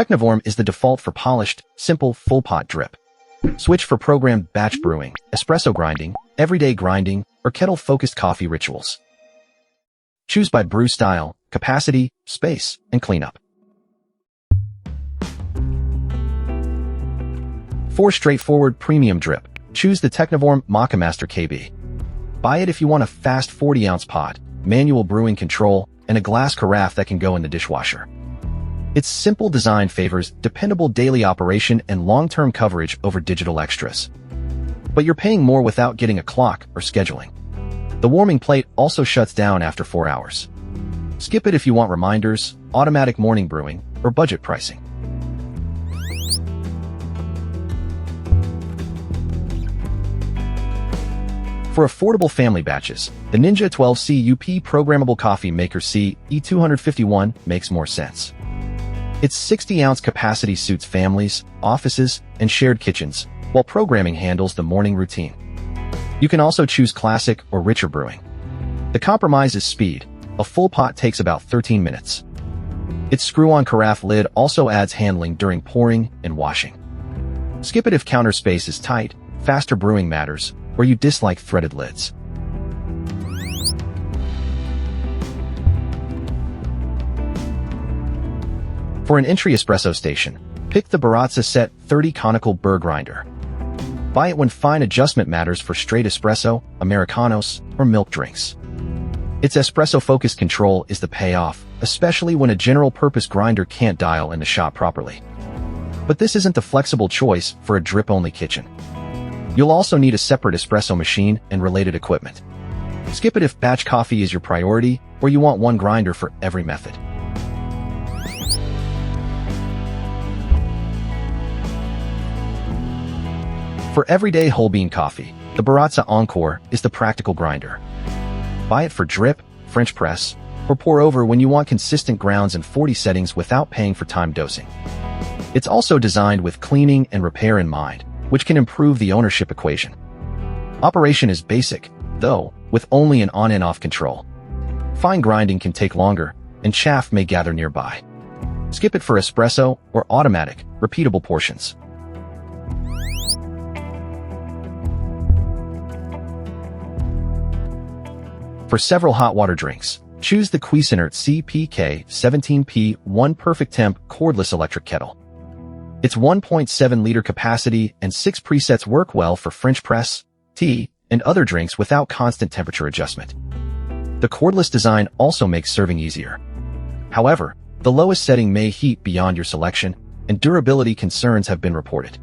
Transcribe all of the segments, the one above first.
Technivorm is the default for polished, simple, full-pot drip. Switch for programmed batch brewing, espresso grinding, everyday grinding, or kettle-focused coffee rituals. Choose by brew style, capacity, space, and cleanup. For straightforward premium drip, choose the Technivorm Moccamaster KB. Buy it if you want a fast 40-ounce pot, manual brewing control, and a glass carafe that can go in the dishwasher. Its simple design favors dependable daily operation and long-term coverage over digital extras. But you're paying more without getting a clock or scheduling. The warming plate also shuts down after 4 hours. Skip it if you want reminders, automatic morning brewing, or budget pricing. For affordable family batches, the Ninja 12CUP Programmable Coffee Maker CE251 makes more sense. Its 60-ounce capacity suits families, offices, and shared kitchens, while programming handles the morning routine. You can also choose classic or richer brewing. The compromise is speed. A full pot takes about 13 minutes. Its screw-on carafe lid also adds handling during pouring and washing. Skip it if counter space is tight, faster brewing matters, or you dislike threaded lids. For an entry espresso station, pick the Baratza Sette 30 Conical Burr Grinder. Buy it when fine adjustment matters for straight espresso, Americanos, or milk drinks. Its espresso-focused control is the payoff, especially when a general-purpose grinder can't dial in the shop properly. But this isn't the flexible choice for a drip-only kitchen. You'll also need a separate espresso machine and related equipment. Skip it if batch coffee is your priority or you want one grinder for every method. For everyday whole bean coffee, the Baratza Encore is the practical grinder. Buy it for drip, French press, or pour over when you want consistent grounds in 40 settings without paying for time dosing. It's also designed with cleaning and repair in mind, which can improve the ownership equation. Operation is basic, though, with only an on and off control. Fine grinding can take longer, and chaff may gather nearby. Skip it for espresso or automatic, repeatable portions. For several hot water drinks, choose the Cuisinart CPK17P1 PerfecTemp Cordless electric kettle. Its 1.7-liter capacity and 6 presets work well for French press, tea, and other drinks without constant temperature adjustment. The cordless design also makes serving easier. However, the lowest setting may heat beyond your selection, and durability concerns have been reported.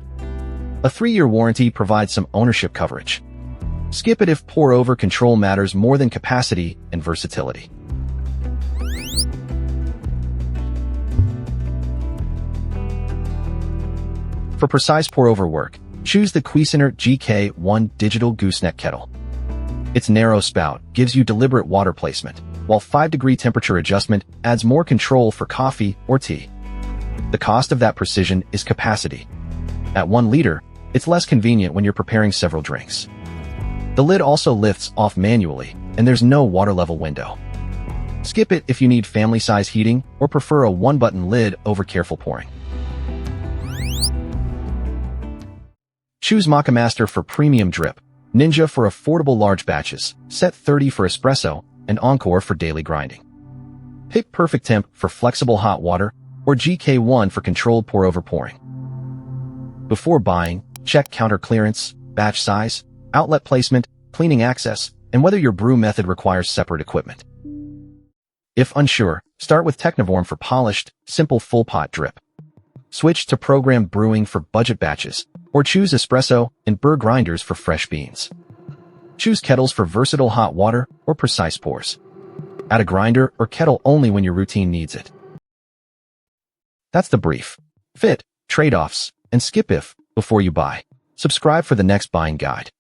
A 3-year warranty provides some ownership coverage. Skip it if pour-over control matters more than capacity and versatility. For precise pour-over work, choose the Cuisinart GK1 Digital Gooseneck Kettle. Its narrow spout gives you deliberate water placement, while 5-degree temperature adjustment adds more control for coffee or tea. The cost of that precision is capacity. At 1 liter, it's less convenient when you're preparing several drinks. The lid also lifts off manually, and there's no water level window. Skip it if you need family-size heating or prefer a one-button lid over careful pouring. Choose Moccamaster for premium drip, Ninja for affordable large batches, Sette 30 for espresso, and Encore for daily grinding. Pick PerfecTemp for flexible hot water or GK1 for controlled pour-over pouring. Before buying, check counter clearance, batch size, outlet placement, cleaning access, and whether your brew method requires separate equipment. If unsure, start with Technivorm for polished, simple full-pot drip. Switch to programmed brewing for budget batches, or choose espresso and burr grinders for fresh beans. Choose kettles for versatile hot water or precise pours. Add a grinder or kettle only when your routine needs it. That's the brief. Fit, trade-offs, and skip if before you buy. Subscribe for the next buying guide.